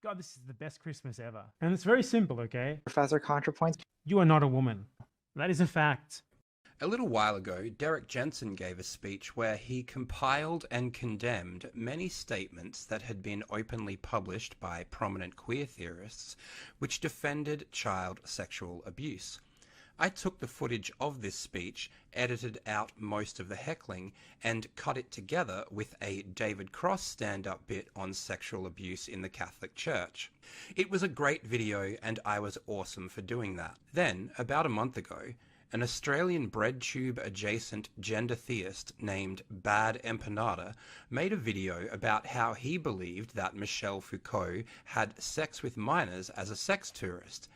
God, this is the best Christmas ever. And it's very simple, okay? Professor ContraPoints. You are not a woman. That is a fact. A little while ago, Derek Jensen gave a speech where he compiled and condemned many statements that had been openly published by prominent queer theorists which defended child sexual abuse. I took the footage of this speech, edited out most of the heckling, and cut it together with a David Cross stand-up bit on sexual abuse in the Catholic Church. It was a great video and I was awesome for doing that. Then, about a month ago, an Australian breadtube adjacent gender theist named Bad Empanada made a video about how he believed that Michel Foucault had sex with minors as a sex tourist.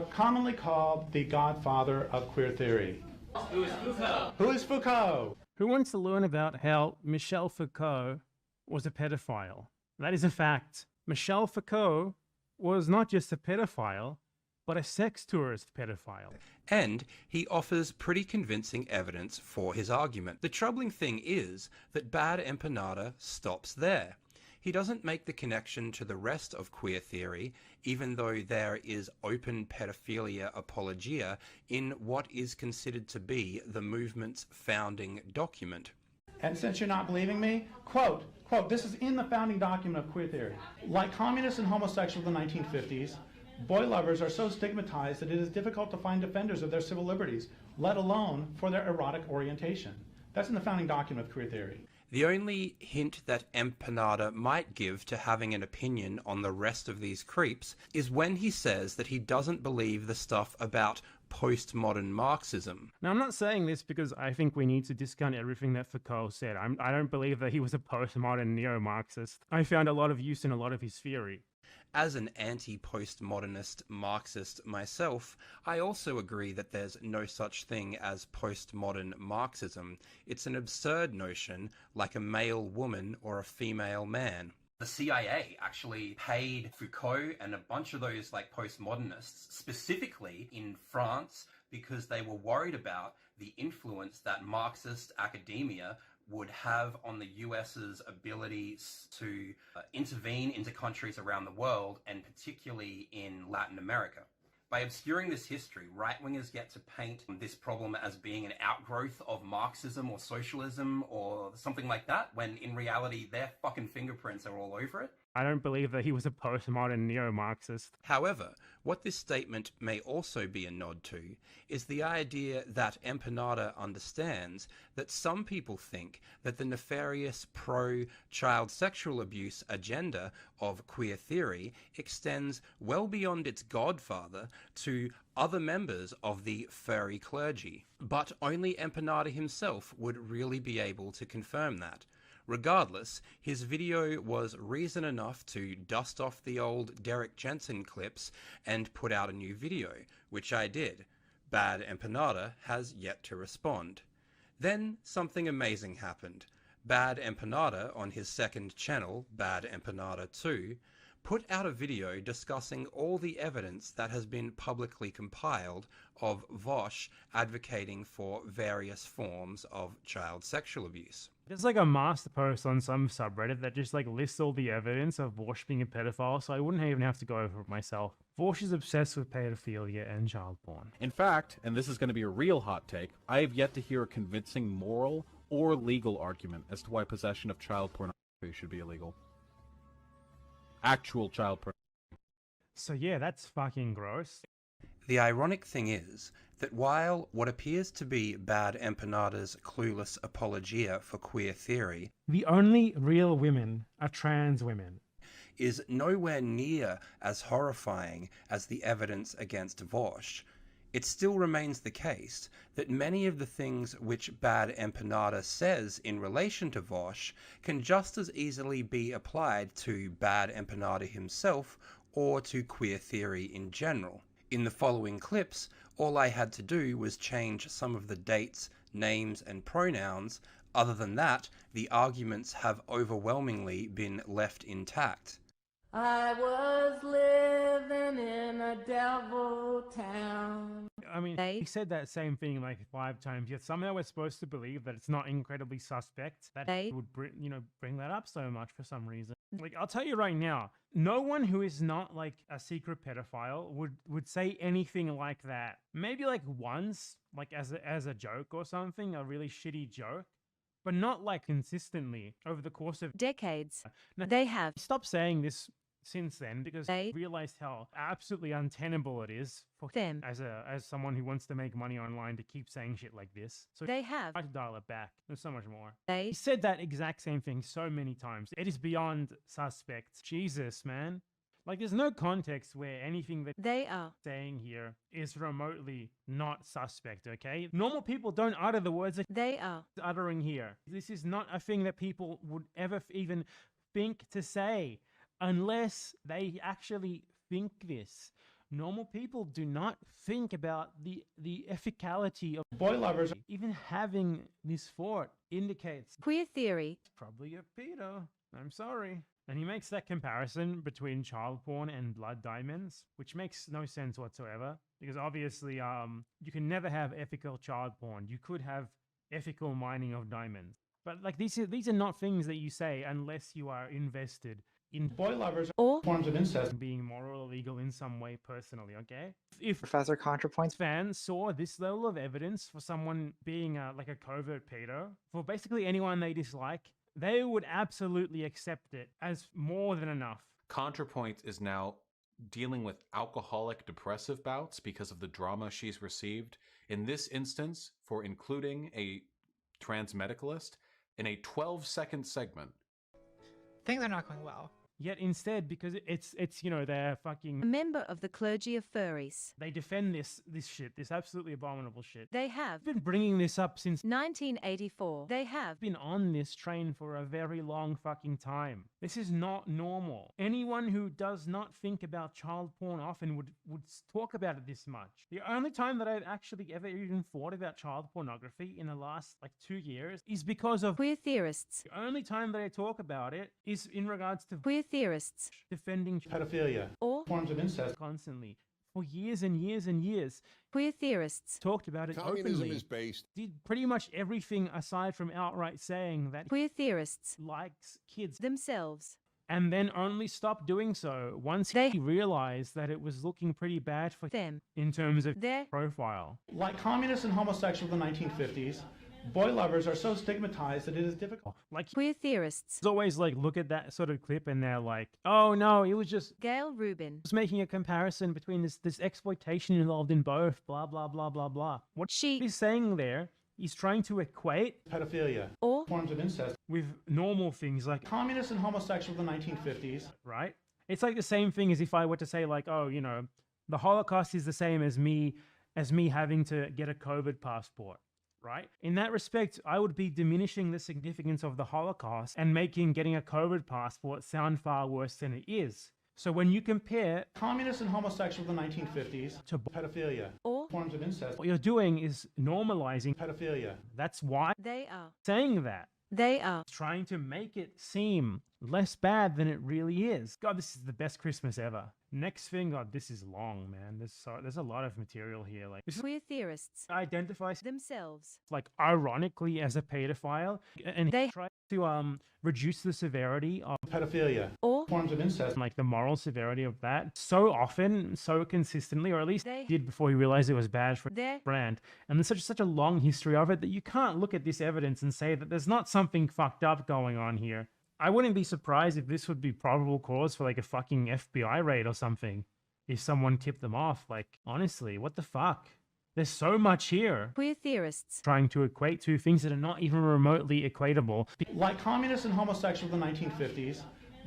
Commonly called the godfather of queer theory. Who is Foucault? Who is Foucault? Who wants to learn about how Michel Foucault was a pedophile? That is a fact. Michel Foucault was not just a pedophile, but a sex tourist pedophile. And he offers pretty convincing evidence for his argument. The troubling thing is that Bad Empanada stops there. He doesn't make the connection to the rest of queer theory, even though there is open pedophilia apologia in what is considered to be the movement's founding document. And since you're not believing me, quote, this is in the founding document of queer theory. Like communists and homosexuals in the 1950s, boy lovers are so stigmatized that it is difficult to find defenders of their civil liberties, let alone for their erotic orientation. That's in the founding document of queer theory. The only hint that Empanada might give to having an opinion on the rest of these creeps is when he says that he doesn't believe the stuff about postmodern Marxism. Now, I'm not saying this because I think we need to discount everything that Foucault said. I don't believe that he was a postmodern neo-Marxist. I found a lot of use in a lot of his theory. As an anti-postmodernist Marxist myself, I also agree that there's no such thing as postmodern Marxism. It's an absurd notion, like a male woman or a female man. The CIA actually paid Foucault and a bunch of those postmodernists, specifically in France, because they were worried about the influence that Marxist academia would have on the US's ability to intervene into countries around the world, and particularly in Latin America. By obscuring this history, right-wingers get to paint this problem as being an outgrowth of Marxism or socialism or something like that, when in reality their fucking fingerprints are all over it. I don't believe that he was a postmodern neo-Marxist. However, what this statement may also be a nod to is the idea that Empanada understands that some people think that the nefarious pro-child sexual abuse agenda of queer theory extends well beyond its godfather to other members of the furry clergy. But only Empanada himself would really be able to confirm that. Regardless, his video was reason enough to dust off the old Derek Jensen clips and put out a new video, which I did. Bad Empanada has yet to respond. Then something amazing happened. Bad Empanada, on his second channel, Bad Empanada 2, put out a video discussing all the evidence that has been publicly compiled of Vaush advocating for various forms of child sexual abuse. There's like a master post on some subreddit that just lists all the evidence of Vaush being a pedophile, so I wouldn't even have to go over it myself. Vaush is obsessed with pedophilia and child porn. In fact, and this is going to be a real hot take, I have yet to hear a convincing moral or legal argument as to why possession of child pornography should be illegal. Actual child pornography. So yeah, that's fucking gross. The ironic thing is that while what appears to be Bad Empanada's clueless apologia for queer theory, the only real women are trans women, is nowhere near as horrifying as the evidence against Vaush, it still remains the case that many of the things which Bad Empanada says in relation to Vaush can just as easily be applied to Bad Empanada himself or to queer theory in general. In the following clips, all I had to do was change some of the dates, names, and pronouns. Other than that, the arguments have overwhelmingly been left intact. I was living in a devil town. I mean, he said that same thing 5 times, yet somehow we're supposed to believe that it's not incredibly suspect that he would bring that up so much for some reason. Like, I'll tell you right now, no one who is not like a secret pedophile would say anything like that. Maybe like once, like as a joke or something, a really shitty joke, but not like consistently over the course of decades. Now, They have stopped saying this since then because They- I realized how absolutely untenable it is for them. as someone who wants to make money online to keep saying shit like this. So They have I tried to dial it back. There's so much more. they He said that exact same thing so many times. It is beyond suspect. Jesus, man. Like, there's no context where anything that they are saying here is remotely not suspect, okay? Normal people don't utter the words that they are he's uttering here. This is not a thing that people would ever even think to say unless they actually think this. Normal people do not think about the effecality of Boy lovers even having this thought indicates queer theory. it's probably a pedo. I'm sorry. And he makes that comparison between child porn and blood diamonds, which makes no sense whatsoever. Because obviously, you can never have ethical child porn. You could have ethical mining of diamonds. But like these are not things that you say unless you are invested in boy lovers Or are forms of incest. being moral or legal in some way personally, okay? If Professor ContraPoints. fans saw this level of evidence for someone being like a covert pedo, for basically anyone they dislike, they would absolutely accept it as more than enough. ContraPoint is now dealing with alcoholic depressive bouts because of the drama she's received. In this instance, for including a trans medicalist in a 12-second segment. Things are not going well. Yet instead, because it's you know, they're a fucking member of the clergy of furries. they defend this shit, this absolutely abominable shit. They have I've been bringing this up since 1984. They have been on this train for a very long fucking time. This is not normal. Anyone who does not think about child porn often would talk about it this much. The only time that I've actually ever even thought about child pornography in the last like 2 years is because of queer theorists. the only time that I talk about it is in regards to Queer theorists. defending Pedophilia, Or forms of incest. constantly for years and years and years. queer theorists. Talked about it Communism openly. is based. Did pretty much everything aside from outright saying that Queer theorists he likes kids, themselves. and then only stopped doing so once They- he realized that it was looking pretty bad for Them. in terms of Their profile. Like communists and homosexuals in the 1950s, boy lovers are so stigmatized that it is difficult. Like, Queer theorists. it's always like look at that sort of clip and they're like, oh no, it was just Gail Rubin. was making a comparison between this exploitation involved in both, blah blah blah blah blah. What She- he's saying there, he's trying to equate Pedophilia, Or forms of incest. with normal things like, Communists and homosexuals in the 1950s, right? It's like the same thing as if I were to say like, oh, you know, the Holocaust is the same as me having to get a COVID passport. Right? In that respect, I would be diminishing the significance of the Holocaust and making getting a COVID passport sound far worse than it is. So when you compare communists and homosexuals in the 1950s, to pedophilia, or forms of incest. what you're doing is normalizing. Pedophilia, That's why they are. saying that. They are. Trying to make it seem less bad than it really is. God, this is the best Christmas ever. Next thing, God, this is long, man. There's a lot of material here. Like, this is Queer theorists identifies themselves. like ironically as a pedophile, and They- he tried to reduce the severity of pedophilia, Or forms of incest. like the moral severity of that so often, so consistently, or at least They- did before he realized it was bad for their brand. And there's such a long history of it that you can't look at this evidence and say that there's not something fucked up going on here. I wouldn't be surprised if this would be probable cause for like a fucking FBI raid or something. If someone tipped them off, like, honestly, what the fuck? There's so much here. queer theorists. Trying to equate two things that are not even remotely equatable. Like communists and homosexuals in the 1950s,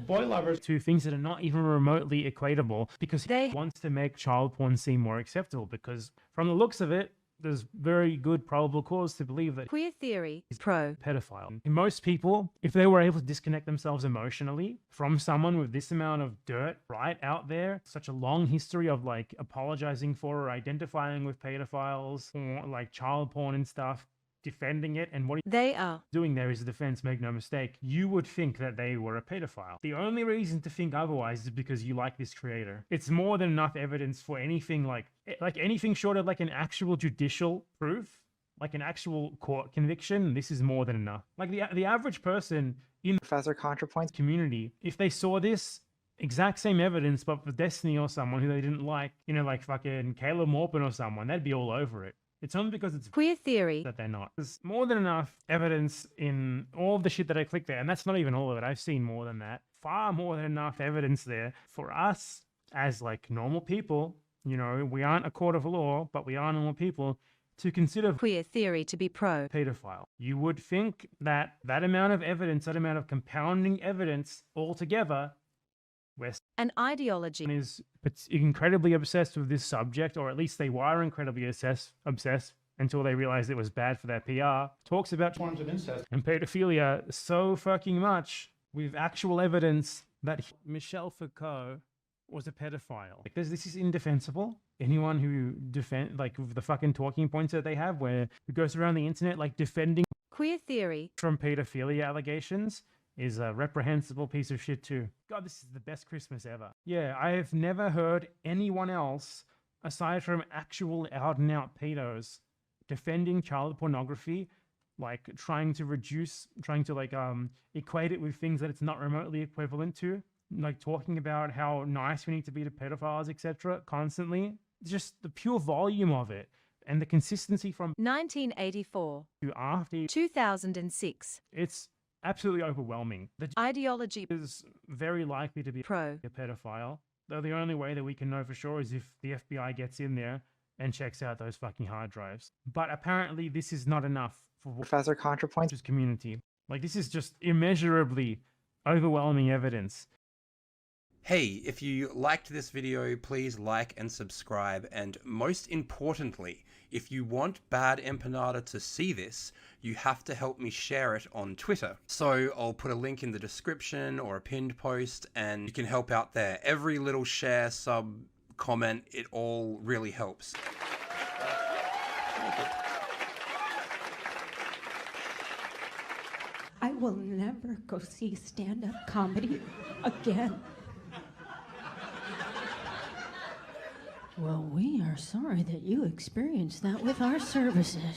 boy lovers Two things that are not even remotely equatable because They- he wants to make child porn seem more acceptable because from the looks of it, there's very good probable cause to believe that Queer theory. Pro. pedophile. Most people, if they were able to disconnect themselves emotionally from someone with this amount of dirt right out there, such a long history of like apologizing for or identifying with pedophiles or like child porn and stuff, defending it, and what They are. doing there is a defense, make no mistake, you would think that they were a pedophile. The only reason to think otherwise is because you like this creator. It's more than enough evidence for anything like anything short of like an actual judicial proof, like an actual court conviction. This is more than enough. Like the average person in Professor ContraPoints community. If they saw this exact same evidence, but for Destiny or someone who they didn't like, you know, like fucking Caleb Maupin or someone, they'd be all over it. It's only because it's Queer theory. that they're not. There's more than enough evidence in all of the shit that I clicked there, and that's not even all of it. I've seen more than that. Far more than enough evidence there for us as like normal people. You know, we aren't a court of law, but we are normal people to consider Queer theory to be pro. pedophile. You would think that that amount of evidence, that amount of compounding evidence altogether, where An ideology. someone is incredibly obsessed with this subject, or at least they were incredibly obsessed until they realized it was bad for their PR, talks about forms of incest. and pedophilia so fucking much with actual evidence that Michel Foucault was a pedophile. Because this is indefensible. Anyone who defend, like with the fucking talking points that they have, who goes around the internet like defending Queer theory. from pedophilia allegations is a reprehensible piece of shit too. God, this is the best Christmas ever. Yeah, I have never heard anyone else, aside from actual out and out pedos, defending child pornography, like trying to equate it with things that it's not remotely equivalent to, like talking about how nice we need to be to pedophiles, etc. constantly. Just the pure volume of it and the consistency from 1984. to after 2006. it's absolutely overwhelming. The Ideology. is very likely to be Pro. a pedophile, though the only way that we can know for sure is if the FBI gets in there and checks out those fucking hard drives. But apparently this is not enough for Professor ContraPoints this community. Like, this is just immeasurably overwhelming evidence. Hey, if you liked this video, please like and subscribe, and most importantly, if you want Bad Empanada to see this, you have to help me share it on Twitter. So I'll put a link in the description or a pinned post, and you can help out there. Every little share, sub, comment, it all really helps. I will never go see stand-up comedy again. Well, we are sorry that you experienced that with our services.